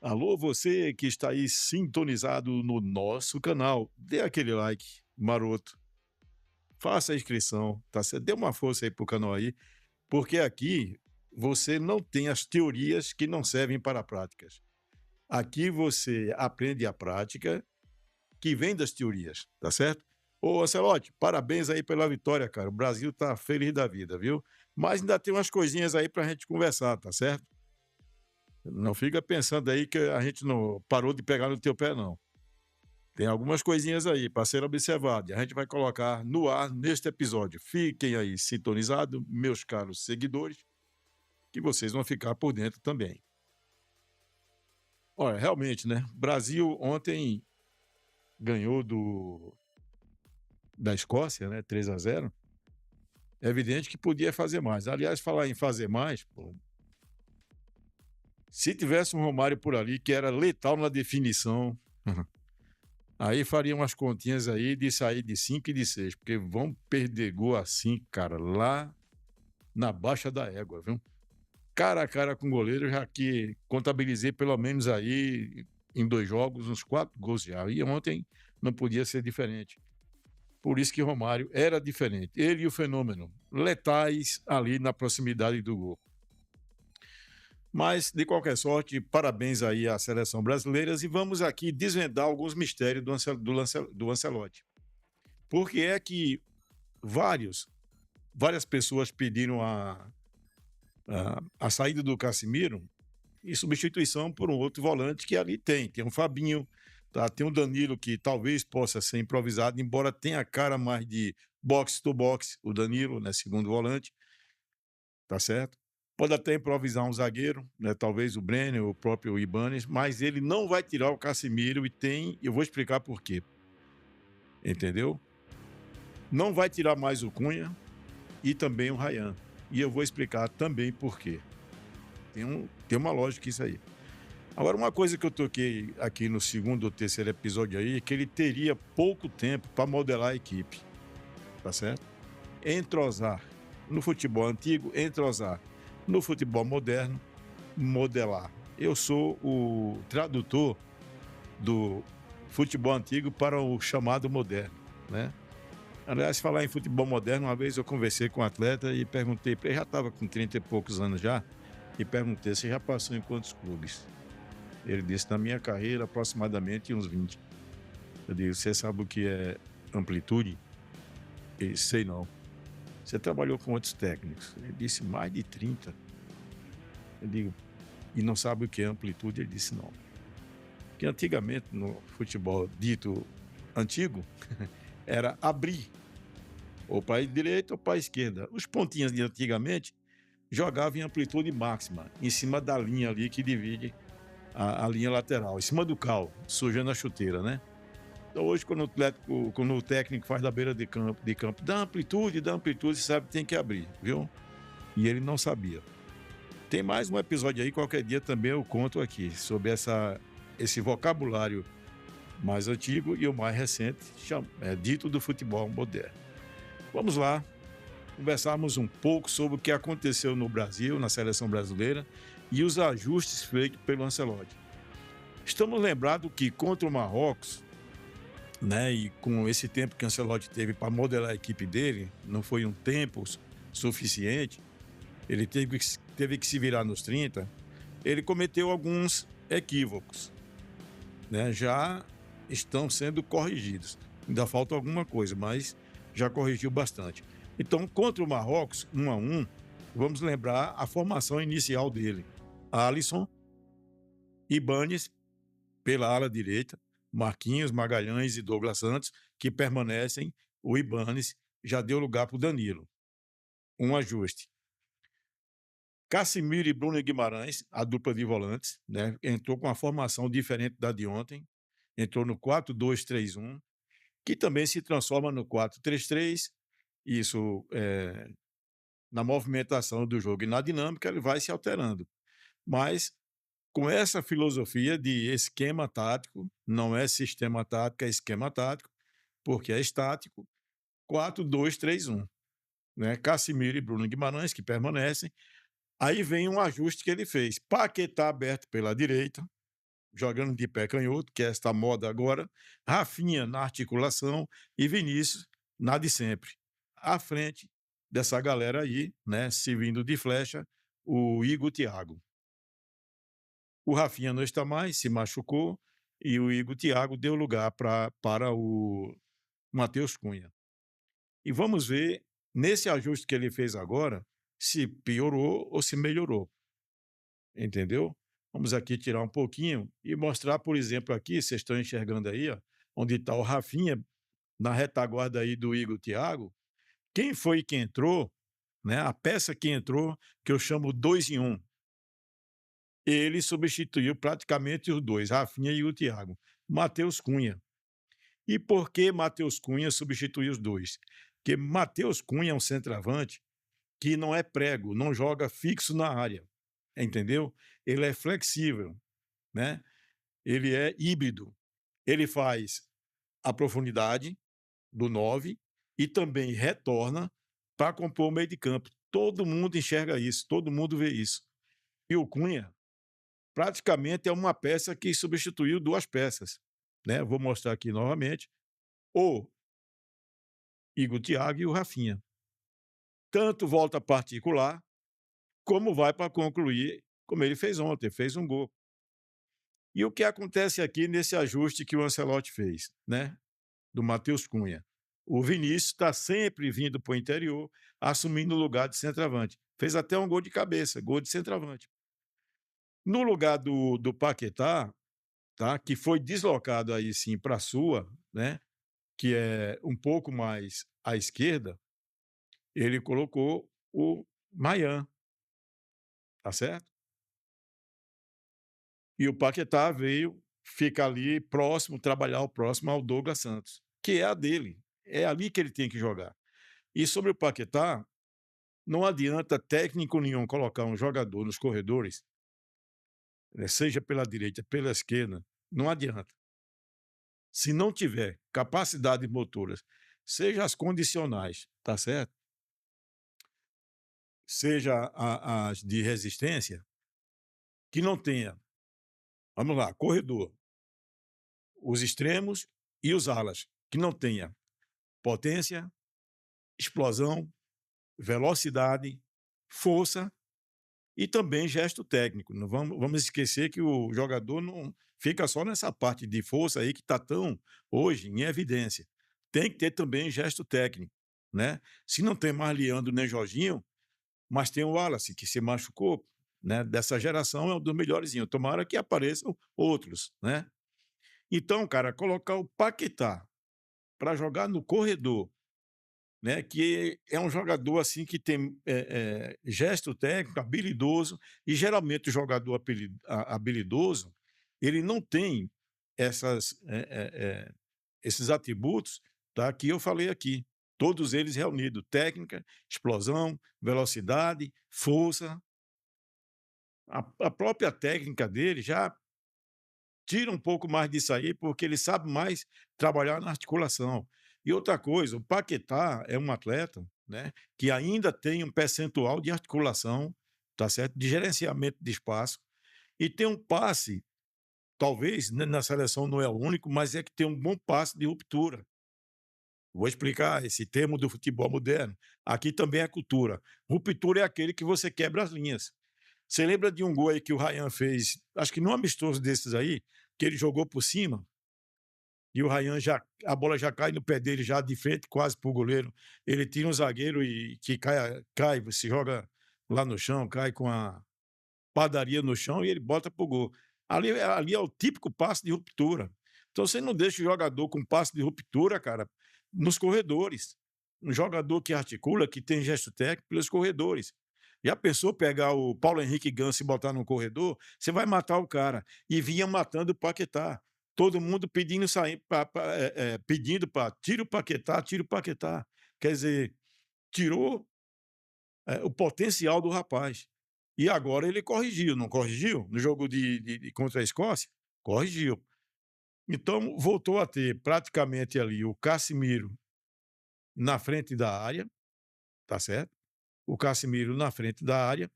Alô, você que está aí sintonizado no nosso canal, dê aquele like maroto, faça a inscrição, tá certo? Dê uma força aí pro canal aí, porque aqui você não tem as teorias que não servem para práticas. Aqui você aprende a prática que vem das teorias, tá certo? Ô, Ancelotti, parabéns aí pela vitória, cara. O Brasil tá feliz da vida, viu? Mas ainda tem umas coisinhas aí pra gente conversar, tá certo? Não fica pensando aí que a gente não parou de pegar no teu pé, não. Tem algumas coisinhas aí para ser observado e a gente vai colocar no ar neste episódio. Fiquem aí sintonizados, meus caros seguidores, que vocês vão ficar por dentro também. Olha, realmente, né? Brasil ontem ganhou da Escócia, né? 3-0. É evidente que podia fazer mais. Aliás, falar em fazer mais, pô, se tivesse um Romário por ali que era letal na definição, aí faria umas continhas aí de sair de 5 e de 6, porque vão perder gol assim, cara, lá na baixa da égua, viu? Cara a cara com o goleiro, já que contabilizei pelo menos aí em 2 jogos uns 4 gols já. E ontem não podia ser diferente. Por isso que Romário era diferente. Ele e o Fenômeno, letais ali na proximidade do gol. Mas, de qualquer sorte, parabéns aí à seleção brasileira e vamos aqui desvendar alguns mistérios do Ancelotti. Por que é que várias pessoas pediram a saída do Casimiro em substituição por um outro volante que ali tem? Tem um Fabinho, tá? Tem um Danilo que talvez possa ser improvisado, embora tenha a cara mais de box to box, o Danilo, né, segundo volante, tá certo? Pode até improvisar um zagueiro, né, talvez o Brenner, o próprio Ibanes, mas ele não vai tirar o Casimiro eu vou explicar por quê, entendeu? Não vai tirar mais o Cunha e também o Ryan. E eu vou explicar também por quê. Tem uma lógica isso aí. Agora, uma coisa que eu toquei aqui no segundo ou terceiro episódio aí é que ele teria pouco tempo para modelar a equipe, tá certo? Entrosar. No futebol antigo, entrosar. No futebol moderno, modelar. Eu sou o tradutor do futebol antigo para o chamado moderno, né? Aliás, falar em futebol moderno, uma vez eu conversei com um atleta e perguntei, ele já estava com 30 e poucos anos já, e perguntei, você já passou em quantos clubes? Ele disse, na minha carreira, aproximadamente uns 20. Eu digo, você sabe o que é amplitude? Ele disse, sei não. Você trabalhou com outros técnicos? Ele disse, mais de 30. Eu digo, e não sabe o que é amplitude? Ele disse, não. Porque antigamente, no futebol dito antigo, era abrir, ou para a direita ou para a esquerda. Os pontinhos de antigamente jogavam em amplitude máxima, em cima da linha ali que divide a linha lateral, em cima do cal, sujando a chuteira, né? Então hoje, quando o técnico faz da beira de campo, dá amplitude, você sabe que tem que abrir, viu? E ele não sabia. Tem mais um episódio aí, qualquer dia também eu conto aqui, sobre esse vocabulário mais antigo e o mais recente, dito do futebol moderno. Vamos lá, conversarmos um pouco sobre o que aconteceu no Brasil, na seleção brasileira, e os ajustes feitos pelo Ancelotti. Estamos lembrados que contra o Marrocos, né, e com esse tempo que o Ancelotti teve para modelar a equipe dele, não foi um tempo suficiente, ele teve que se virar nos 30, ele cometeu alguns equívocos, né, já estão sendo corrigidos. Ainda falta alguma coisa, mas já corrigiu bastante. Então, contra o Marrocos, 1-1, vamos lembrar a formação inicial dele. Alisson, Ibanes pela ala direita, Marquinhos, Magalhães e Douglas Santos, que permanecem. O Ibanes já deu lugar para o Danilo. Um ajuste. Casimiro e Bruno Guimarães, a dupla de volantes, né, entrou com uma formação diferente da de ontem. Entrou no 4-2-3-1, que também se transforma no 4-3-3. Isso na movimentação do jogo e na dinâmica, ele vai se alterando. Mas com essa filosofia de esquema tático, não é sistema tático, é esquema tático, porque é estático, 4-2-3-1. Né? Casimiro e Bruno Guimarães, que permanecem. Aí vem um ajuste que ele fez. Paquetá aberto pela direita, jogando de pé canhoto, que é esta moda agora, Rafinha na articulação e Vinícius na de sempre. À frente dessa galera aí, né, servindo de flecha, o Igor Thiago. O Rafinha não está mais, se machucou, e o Igor Thiago deu lugar para o Matheus Cunha. E vamos ver, nesse ajuste que ele fez agora, se piorou ou se melhorou, entendeu? Vamos aqui tirar um pouquinho e mostrar, por exemplo, aqui, vocês estão enxergando aí, ó, onde está o Rafinha, na retaguarda aí do Igor Thiago. Quem foi que entrou, né? A peça que entrou, que eu chamo 2 em 1. Ele substituiu praticamente os dois, Rafinha e o Thiago. Matheus Cunha. E por que Matheus Cunha substituiu os dois? Porque Matheus Cunha é um centroavante que não é prego, não joga fixo na área, entendeu? Ele é flexível, né? Ele é híbrido. Ele faz a profundidade do 9 e também retorna para compor o meio de campo. Todo mundo enxerga isso, todo mundo vê isso. E o Cunha praticamente é uma peça que substituiu duas peças, né? Vou mostrar aqui novamente. O Igor Thiago e o Rafinha. Tanto volta particular, como vai para concluir, como ele fez ontem, fez um gol. E o que acontece aqui nesse ajuste que o Ancelotti fez, né? Do Matheus Cunha. O Vinícius está sempre vindo para o interior, assumindo o lugar de centroavante. Fez até um gol de cabeça, gol de centroavante. No lugar do Paquetá, tá? Que foi deslocado aí sim para a sua, né? Que é um pouco mais à esquerda, ele colocou o Mayan, tá certo? E o Paquetá veio, fica ali próximo, trabalhar o próximo ao Douglas Santos, que é a dele. É ali que ele tem que jogar. E sobre o Paquetá, não adianta técnico nenhum colocar um jogador nos corredores, né, seja pela direita, pela esquerda, não adianta. Se não tiver capacidade motoras, seja as condicionais, tá certo? Seja as de resistência, que não tenha, vamos lá, corredor, os extremos e os alas, que não tenha potência, explosão, velocidade, força e também gesto técnico. Não vamos esquecer que o jogador não fica só nessa parte de força aí que está tão hoje em evidência. Tem que ter também gesto técnico, né? Se não tem mais Leandro nem Jorginho, mas tem o Wallace, que se machucou, né? Dessa geração é um dos melhores. Tomara que apareçam outros, né? Então, cara, colocar o Paquetá para jogar no corredor, né, que é um jogador assim que tem gesto técnico, habilidoso, e geralmente o jogador habilidoso, ele não tem esses atributos, tá, que eu falei aqui. Todos eles reunidos: técnica, explosão, velocidade, força. A própria técnica dele já tira um pouco mais disso aí, porque ele sabe mais trabalhar na articulação. E outra coisa, o Paquetá é um atleta, né, que ainda tem um percentual de articulação, tá certo? De gerenciamento de espaço, e tem um passe, talvez na seleção não é o único, mas é que tem um bom passe de ruptura. Vou explicar esse termo do futebol moderno. Aqui também é cultura. Ruptura é aquele que você quebra as linhas. Você lembra de um gol aí que o Ryan fez, acho que num amistoso desses aí, que ele jogou por cima, e o Ryan já, a bola já cai no pé dele, já de frente, quase pro goleiro. Ele tira um zagueiro e que cai, se joga lá no chão, cai com a padaria no chão e ele bota pro gol. Ali é o típico passe de ruptura. Então você não deixa o jogador com passe de ruptura, cara, nos corredores. Um jogador que articula, que tem gesto técnico pelos corredores. Já pensou pegar o Paulo Henrique Ganso e botar no corredor? Você vai matar o cara. E vinha matando o Paquetá. Todo mundo pedindo sair, pedindo para tira o Paquetá. Quer dizer, tirou o potencial do rapaz. E agora ele corrigiu, não corrigiu? No jogo contra a Escócia? Corrigiu. Então, voltou a ter praticamente ali o Casimiro na frente da área, tá certo? O Casimiro na frente da área,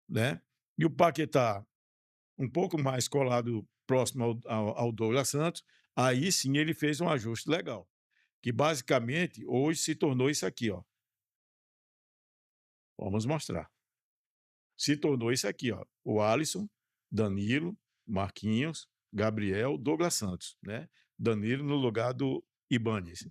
né? E o Paquetá um pouco mais colado próximo ao Douglas Santos, aí sim ele fez um ajuste legal, que basicamente hoje se tornou isso aqui, ó. Vamos mostrar. Se tornou isso aqui, ó, o Alisson, Danilo, Marquinhos, Gabriel, Douglas Santos, né? Danilo no lugar do Ibanes.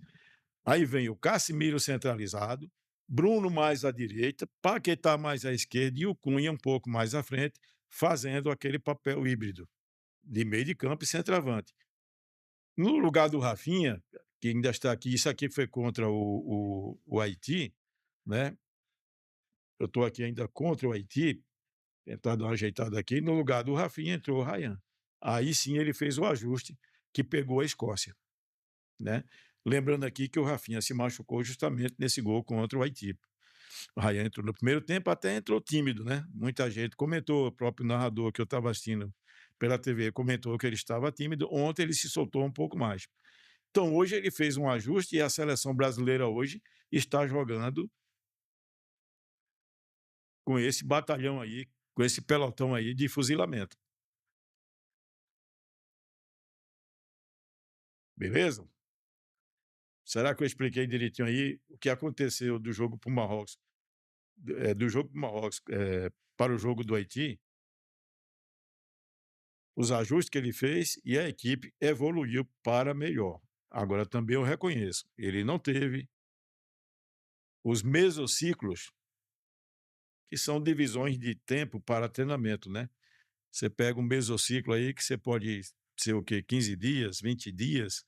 Aí vem o Casimiro centralizado, Bruno mais à direita, Paquetá mais à esquerda e o Cunha um pouco mais à frente, fazendo aquele papel híbrido de meio de campo e centroavante. No lugar do Rafinha, que ainda está aqui, isso aqui foi contra o Haiti, né? Eu estou aqui ainda contra o Haiti, tentar dar uma ajeitada aqui. No lugar do Rafinha entrou o Ryan. Aí sim ele fez o ajuste que pegou a Escócia, né? Lembrando aqui que o Rafinha se machucou justamente nesse gol contra o Haiti. O Ryan entrou no primeiro tempo, até entrou tímido, né? Muita gente comentou, o próprio narrador que eu estava assistindo pela TV comentou que ele estava tímido. Ontem ele se soltou um pouco mais. Então hoje ele fez um ajuste e a seleção brasileira hoje está jogando com esse batalhão aí, com esse pelotão aí de fuzilamento. Beleza? Será que eu expliquei direitinho aí o que aconteceu do jogo para o Marrocos, do jogo para o Marrocos, para o jogo do Haiti? Os ajustes que ele fez e a equipe evoluiu para melhor. Agora também eu reconheço, ele não teve os mesociclos, que são divisões de tempo para treinamento, né? Você pega um mesociclo aí que você pode ser o quê? 15 dias, 20 dias,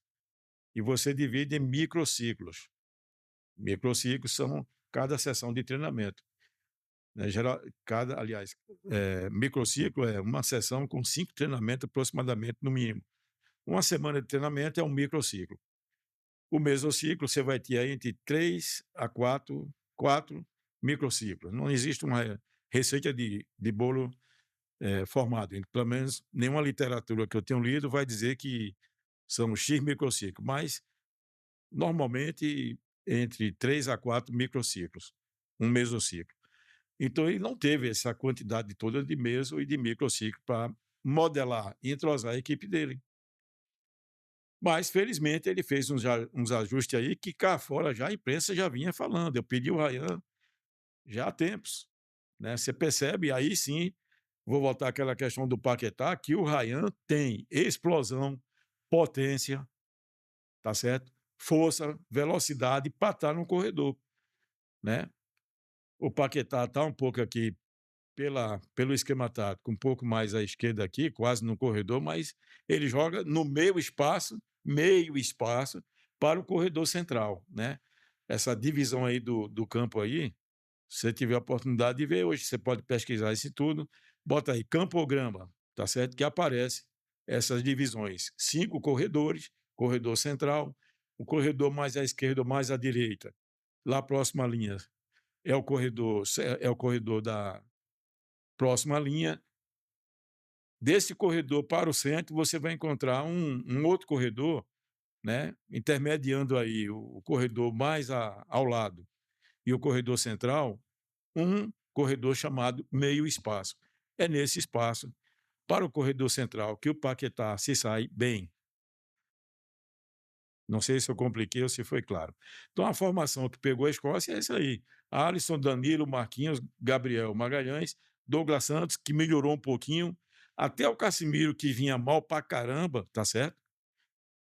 e você divide em microciclos. Microciclos são cada sessão de treinamento. Né? Aliás, microciclo é uma sessão com 5 treinamentos aproximadamente, no mínimo. Uma semana de treinamento é um microciclo. O mesociclo você vai ter aí entre 3 a 4 microciclos. Não existe uma receita de bolo formado. Pelo menos nenhuma literatura que eu tenho lido vai dizer que são X microciclos, mas normalmente entre 3 a 4 microciclos, um mesociclo. Então ele não teve essa quantidade toda de meso e de microciclo para modelar e entrosar a equipe dele. Mas, felizmente, ele fez uns ajustes aí que cá fora já a imprensa já vinha falando. Eu pedi o Ryan já há tempos, né? Você percebe, aí sim, vou voltar àquela questão do Paquetá, que o Ryan tem explosão, potência, tá certo? Força, velocidade para estar no corredor, né? O Paquetá está um pouco aqui pelo esquema tático, um pouco mais à esquerda aqui, quase no corredor, mas ele joga no meio espaço para o corredor central, né? Essa divisão aí do campo aí, se você tiver a oportunidade de ver hoje, você pode pesquisar isso tudo, bota aí campograma, tá certo? Que aparece essas divisões. 5 corredores, corredor central, o corredor mais à esquerda, mais à direita. Lá próxima à linha é o corredor da próxima linha. Desse corredor para o centro, você vai encontrar um outro corredor, né, intermediando aí o corredor mais ao lado e o corredor central, um corredor chamado meio espaço. É nesse espaço, para o corredor central, que o Paquetá se sai bem. Não sei se eu compliquei ou se foi claro. Então, a formação que pegou a Escócia é essa aí. Alisson, Danilo, Marquinhos, Gabriel Magalhães, Douglas Santos, que melhorou um pouquinho, até o Casimiro, que vinha mal pra caramba, tá certo?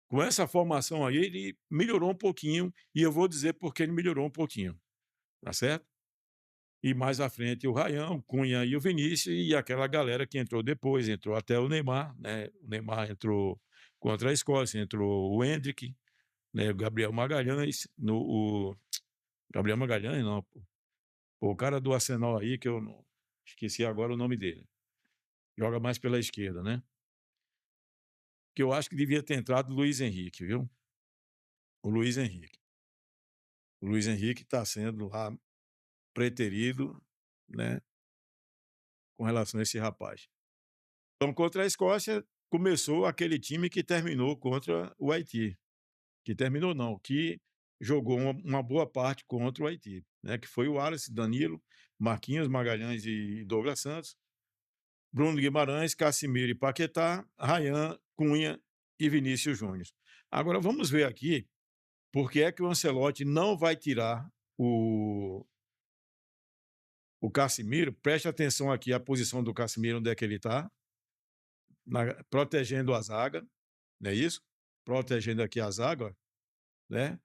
Com essa formação aí, ele melhorou um pouquinho, e eu vou dizer porque ele melhorou um pouquinho, tá certo? E mais à frente o Ryan, o Cunha e o Vinícius, e aquela galera que entrou depois, entrou até o Neymar, né? O Neymar entrou contra a Escócia, entrou o Endrick, né, o Gabriel Magalhães, o Gabriel Magalhães, não, pô. Pô, o cara do Arsenal aí, que eu não, esqueci agora o nome dele. Joga mais pela esquerda, né? Que eu acho que devia ter entrado o Luiz Henrique, viu? O Luiz Henrique. O Luiz Henrique está sendo lá preterido, né, com relação a esse rapaz. Então, contra a Escócia, começou aquele time que terminou contra o Haiti. Que terminou não, que jogou uma boa parte contra o Haiti, né, que foi o Wallace, Danilo, Marquinhos, Magalhães e Douglas Santos, Bruno Guimarães, Casimiro e Paquetá, Rayan, Cunha e Vinícius Júnior. Agora vamos ver aqui por que é que o Ancelotti não vai tirar o Casimiro. Preste atenção aqui a posição do Casimiro, onde é que ele está, protegendo a zaga, não é isso? Protegendo aqui a zaga, né?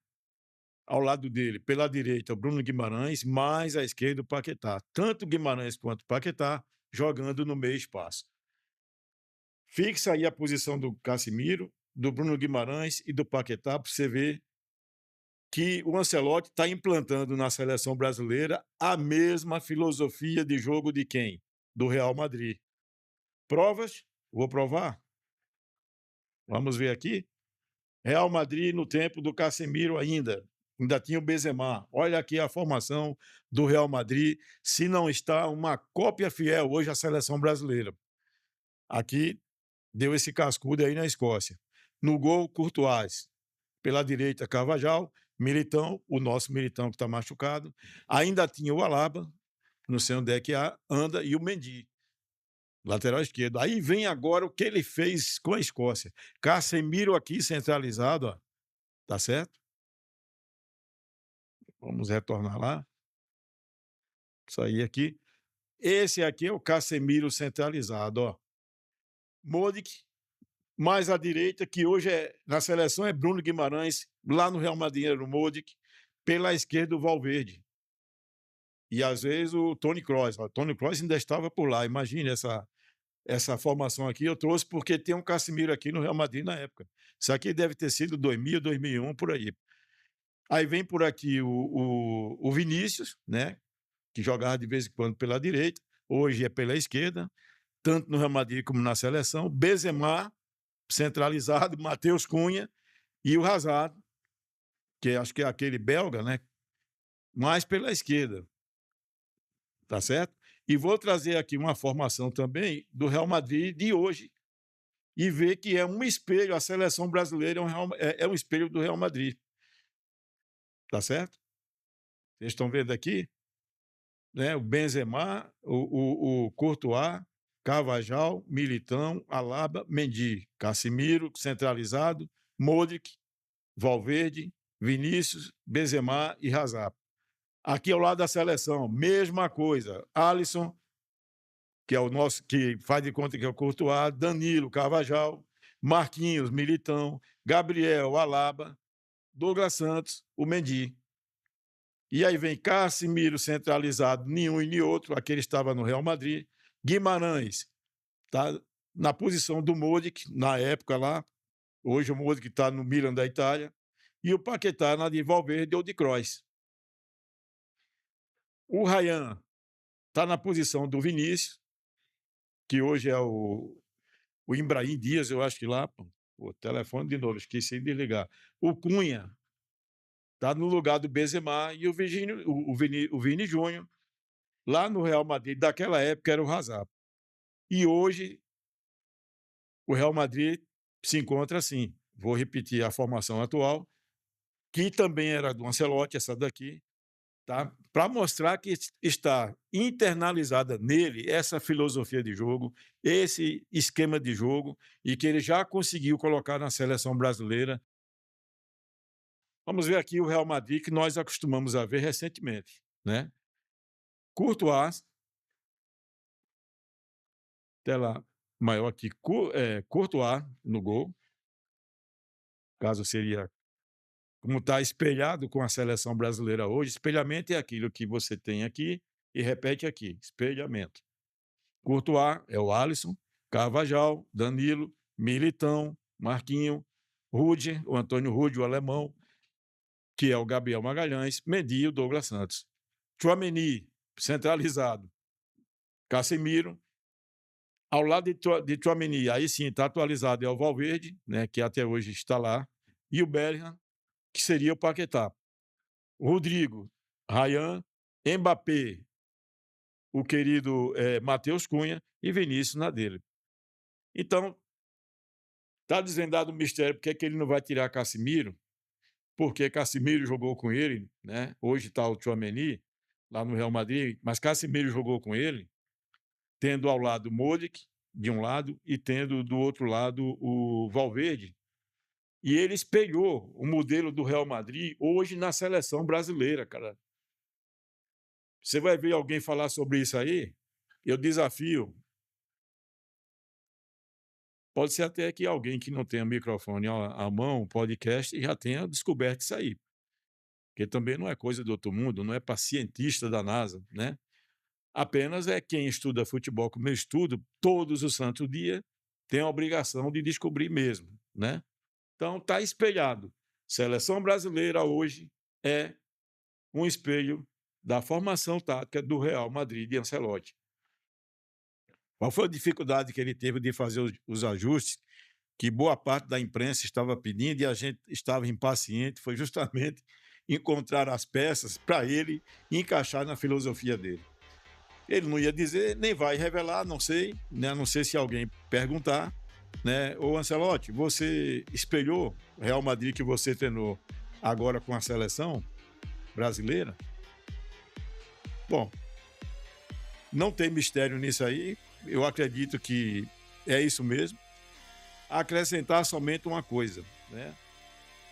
Ao lado dele, pela direita, o Bruno Guimarães, mais à esquerda o Paquetá. Tanto Guimarães quanto Paquetá jogando no meio espaço. Fixa aí a posição do Casimiro, do Bruno Guimarães e do Paquetá para você ver que o Ancelotti está implantando na seleção brasileira a mesma filosofia de jogo de quem? Do Real Madrid. Provas? Vou provar. Vamos ver aqui. Real Madrid no tempo do Casemiro ainda tinha o Benzema. Olha aqui a formação do Real Madrid, se não está uma cópia fiel hoje à seleção brasileira. Aqui deu esse cascudo aí na Escócia. No gol, Courtois. Pela direita, Carvajal. Militão, o nosso Militão que está machucado. Ainda tinha o Alaba, não sei onde é que anda, e o Mendy, lateral esquerdo. Aí vem agora o que ele fez com a Escócia. Casemiro aqui centralizado, ó. Tá certo? Vamos retornar lá. Isso aí aqui. Esse aqui é o Casemiro centralizado, ó. Modric, mais à direita, que hoje na seleção é Bruno Guimarães, lá no Real Madrid era o Modric, pela esquerda o Valverde. E às vezes o Toni Kroos. O Toni Kroos ainda estava por lá. Imagine essa formação aqui. Eu trouxe porque tem um Casemiro aqui no Real Madrid na época. Isso aqui deve ter sido 2000, 2001, por aí. Aí vem por aqui o Vinícius, né? Que jogava de vez em quando pela direita, hoje é pela esquerda, tanto no Real Madrid como na seleção. Benzema, centralizado, Matheus Cunha e o Hazard, que acho que é aquele belga, né? Mais pela esquerda, tá certo? E vou trazer aqui uma formação também do Real Madrid de hoje e ver que é um espelho, a seleção brasileira é um espelho do Real Madrid, tá certo? Vocês estão vendo aqui? Né? O Benzema, o Courtois, Carvajal, Militão, Alaba, Mendy, Casimiro, centralizado, Modric, Valverde, Vinícius, Benzema e Hazard. Aqui ao lado da seleção, mesma coisa. Alisson, que é o nosso, que faz de conta que é o Courtois, Danilo, Carvajal, Marquinhos, Militão, Gabriel, Alaba, Douglas Santos, o Mendy. E aí vem Casimiro centralizado, nenhum e nem outro, aquele estava no Real Madrid. Guimarães está na posição do Modric, na época lá. Hoje o Modric está no Milan da Itália. E o Paquetá na de Valverde ou de Kroos. O Rayan está na posição do Vinícius, que hoje é o Ibrahim Dias, eu acho que lá. O telefone de novo, esqueci de ligar. O Cunha está no lugar do Benzema e o Vini Júnior, lá no Real Madrid, daquela época, era o Hazard. E hoje, o Real Madrid se encontra assim. Vou repetir a formação atual, que também era do Ancelotti, essa daqui, tá? Para mostrar que está internalizada nele essa filosofia de jogo, esse esquema de jogo, e que ele já conseguiu colocar na seleção brasileira. Vamos ver aqui o Real Madrid, que nós acostumamos a ver recentemente, né? Courtois, tela maior aqui, Courtois no gol, caso seria como está espelhado com a seleção brasileira hoje. Espelhamento é aquilo que você tem aqui e repete aqui, espelhamento. Courtois é o Alisson, Carvajal, Danilo, Militão, Marquinho, Rudiger, o Antônio Rudiger, o alemão, que é o Gabriel Magalhães, Mendy e o Douglas Santos. Tchouaméni, centralizado. Casemiro, ao lado de Tchouaméni, aí sim está atualizado, é o Valverde, né, que até hoje está lá, e o Bellingham, que seria o Paquetá. Rodrigo, Rayan, Mbappé, o querido Matheus Cunha e Vinícius na dele. Então, está desvendado o mistério porque que ele não vai tirar Casimiro, porque Casimiro jogou com ele, né? Hoje está o Tchouaméni lá no Real Madrid, mas Casimiro jogou com ele. tendo ao lado o Modric, de um lado, e tendo do outro lado o Valverde. E ele espelhou o modelo do Real Madrid hoje na seleção brasileira, cara. Você vai ver alguém falar sobre isso aí? Eu desafio. Pode ser até que alguém que não tenha microfone à mão, podcast, já tenha descoberto isso aí. Porque também não é coisa do outro mundo, não é para cientista da NASA, né? Apenas é quem estuda futebol como eu estudo, todos os santos dias, tem a obrigação de descobrir mesmo, né? Então, está espelhado. Seleção brasileira hoje é um espelho da formação tática do Real Madrid de Ancelotti. Qual foi a dificuldade que ele teve de fazer os ajustes que boa parte da imprensa estava pedindo e a gente estava impaciente? Foi justamente encontrar as peças para ele encaixar na filosofia dele. Ele não ia dizer, nem vai revelar, não sei, né? Não sei se alguém perguntar, né? Ô Ancelotti, você espelhou o Real Madrid que você treinou agora com a seleção brasileira? Bom, não tem mistério nisso aí, eu acredito que é isso mesmo. Acrescentar somente uma coisa, né?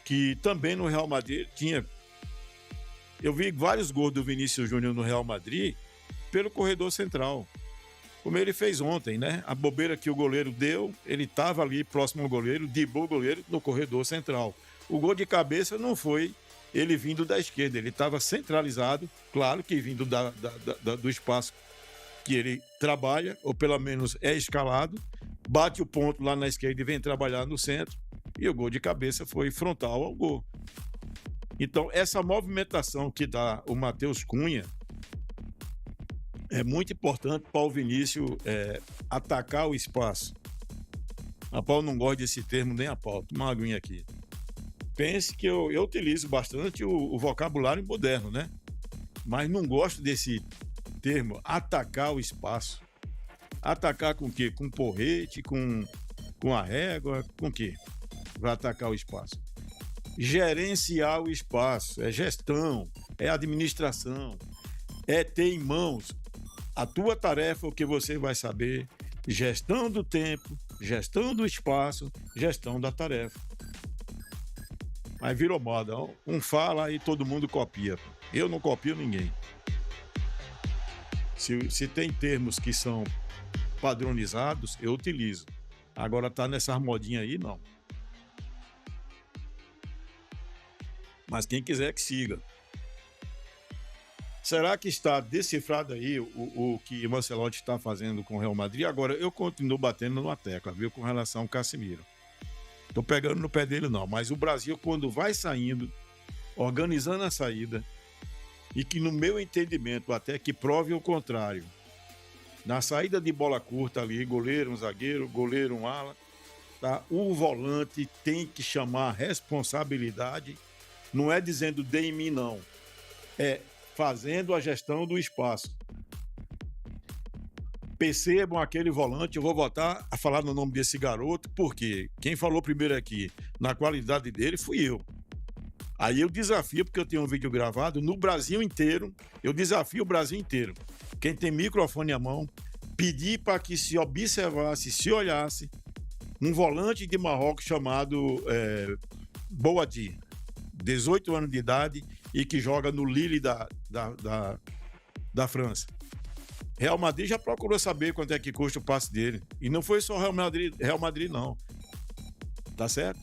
Que também no Real Madrid tinha... Eu vi vários gols do Vinícius Júnior no Real Madrid pelo corredor central, como ele fez ontem, né? A bobeira que o goleiro deu, ele estava ali próximo ao goleiro, driblou o goleiro no corredor central. O gol de cabeça não foi ele vindo da esquerda, ele estava centralizado, claro que vindo do espaço que ele trabalha, ou pelo menos é escalado, bate o ponto lá na esquerda e vem trabalhar no centro, e o gol de cabeça foi frontal ao gol. Então, essa movimentação que dá o Matheus Cunha é muito importante para o Vinícius atacar o espaço. A Paulo não gosta desse termo nem a Paulo. Toma uma aguinha aqui. Pense que eu utilizo bastante o vocabulário moderno, né? Mas não gosto desse termo, atacar o espaço. Atacar com o quê? Com porrete, com a régua, com o quê? Vai atacar o espaço. Gerenciar o espaço, é gestão, é administração, é ter em mãos a tua tarefa, o que você vai saber, gestão do tempo, gestão do espaço, gestão da tarefa. Mas virou moda, um fala e todo mundo copia. Eu não copio ninguém. Se tem termos que são padronizados, eu utilizo. Agora tá nessas modinhas aí, não. Mas quem quiser que siga. Será que está decifrado aí o que o Ancelotti está fazendo com o Real Madrid? Agora, eu continuo batendo numa tecla, viu, com relação ao Casemiro. Estou pegando no pé dele, não. Mas o Brasil, quando vai saindo, organizando a saída, e que, no meu entendimento, até que prove o contrário, na saída de bola curta ali, goleiro, um zagueiro, goleiro, um ala, tá? O volante tem que chamar a responsabilidade, não é dizendo dê em mim, não. É fazendo a gestão do espaço. Percebam aquele volante, eu vou voltar a falar no nome desse garoto, porque quem falou primeiro aqui, na qualidade dele, fui eu. Aí eu desafio, porque eu tenho um vídeo gravado no Brasil inteiro, eu desafio o Brasil inteiro. Quem tem microfone à mão, pedir para que se observasse, se olhasse, um volante de Marrocos chamado Boadi, 18 anos de idade, e que joga no Lille da França. Real Madrid já procurou saber quanto é que custa o passe dele. E não foi só Real Madrid não. Tá certo?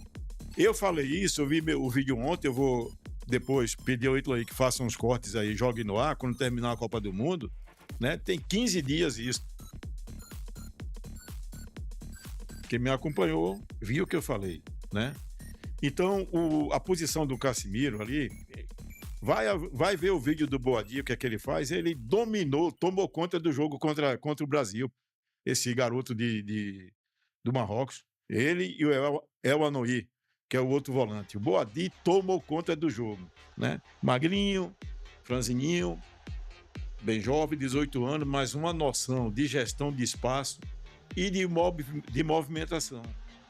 Eu falei isso, eu vi o vídeo ontem, eu vou depois pedir ao Ítalo aí que faça uns cortes aí, jogue no ar, quando terminar a Copa do Mundo, né? Tem 15 dias isso. Quem me acompanhou viu o que eu falei, né? Então, a posição do Casemiro ali, vai ver o vídeo do Boadi, o que é que ele faz, ele dominou, tomou conta do jogo contra o Brasil, esse garoto do Marrocos, ele e o El Anoui, que é o outro volante. O Boadi tomou conta do jogo, né? Magrinho, franzininho, bem jovem, 18 anos, mas uma noção de gestão de espaço e de movimentação.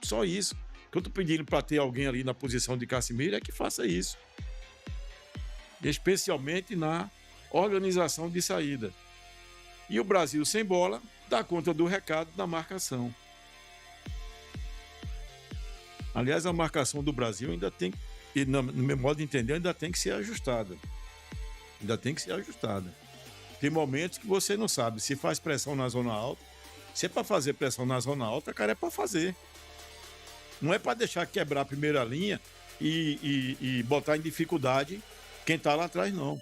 Só isso. O que eu estou pedindo para ter alguém ali na posição de Casemiro é que faça isso. Especialmente na organização de saída. E o Brasil sem bola dá conta do recado da marcação. Aliás, a marcação do Brasil ainda tem, e no meu modo de entender, ainda tem que ser ajustada. Ainda tem que ser ajustada. Tem momentos que você não sabe se faz pressão na zona alta. Se é para fazer pressão na zona alta, cara, é para fazer. Não é para deixar quebrar a primeira linha e botar em dificuldade quem está lá atrás, não.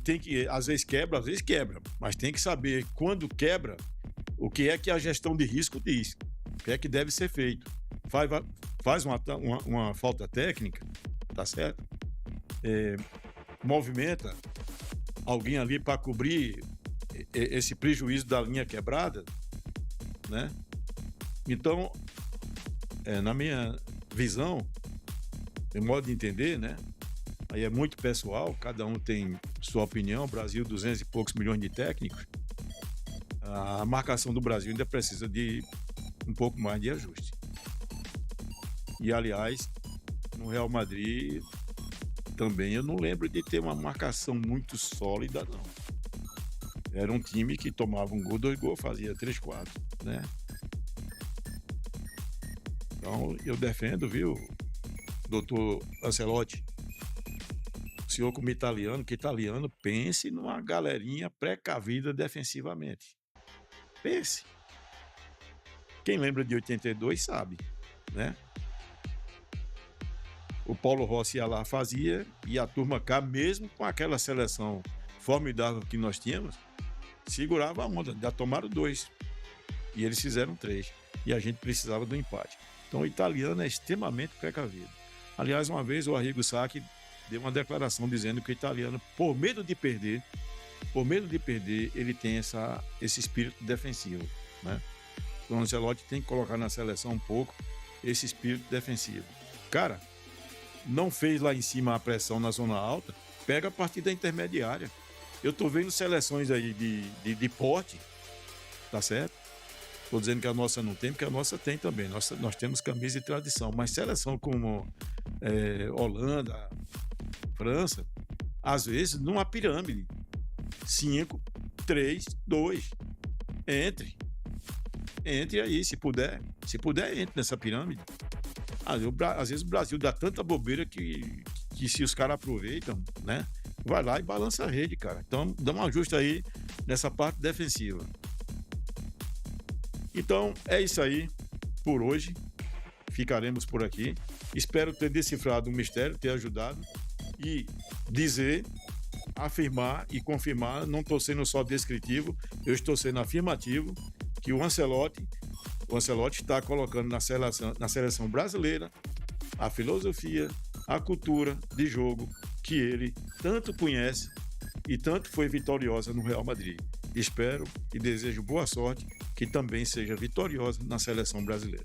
Tem que, às vezes quebra, mas tem que saber quando quebra o que é que a gestão de risco diz, o que é que deve ser feito. Faz uma falta técnica, tá certo? Movimenta alguém ali para cobrir esse prejuízo da linha quebrada, né? Então, na minha visão, em modo de entender, né? Aí é muito pessoal, cada um tem sua opinião. Brasil, 200 e poucos milhões de técnicos. A marcação do Brasil ainda precisa de um pouco mais de ajuste. E, aliás, no Real Madrid também eu não lembro de ter uma marcação muito sólida, não. Era um time que tomava um gol, 2 gols, fazia 3, 4, né? Então, eu defendo, viu, doutor Ancelotti, o senhor como italiano, que italiano, pense numa galerinha precavida defensivamente. Pense. Quem lembra de 82 sabe, né? O Paulo Rossi ia lá, fazia, e a turma cá, mesmo com aquela seleção formidável que nós tínhamos, segurava a onda. Já tomaram 2 e eles fizeram 3, e a gente precisava do empate. Então o italiano é extremamente precavido. Aliás, uma vez o Arrigo Sacchi deu uma declaração dizendo que o italiano, por medo de perder, ele tem esse espírito defensivo, né? Então o Ancelotti tem que colocar na seleção um pouco esse espírito defensivo. Cara, não fez lá em cima a pressão na zona alta, pega a partir da intermediária. Eu tô vendo seleções aí de porte, tá certo? Tô dizendo que a nossa não tem, porque a nossa tem também. Nós temos camisa de tradição, mas seleção como Holanda, França, às vezes numa pirâmide. 5, 3, 2. Entre aí, se puder, entre nessa pirâmide. Às vezes o Brasil dá tanta bobeira que se os caras aproveitam, né? Vai lá e balança a rede, cara. Então, dá um ajuste aí nessa parte defensiva. Então, é isso aí por hoje. Ficaremos por aqui. Espero ter decifrado o mistério, ter ajudado e dizer, afirmar e confirmar, não estou sendo só descritivo, eu estou sendo afirmativo, que o Ancelotti está colocando na seleção brasileira a filosofia, a cultura de jogo que ele tanto conhece e tanto foi vitoriosa no Real Madrid. Espero e desejo boa sorte, que também seja vitoriosa na seleção brasileira.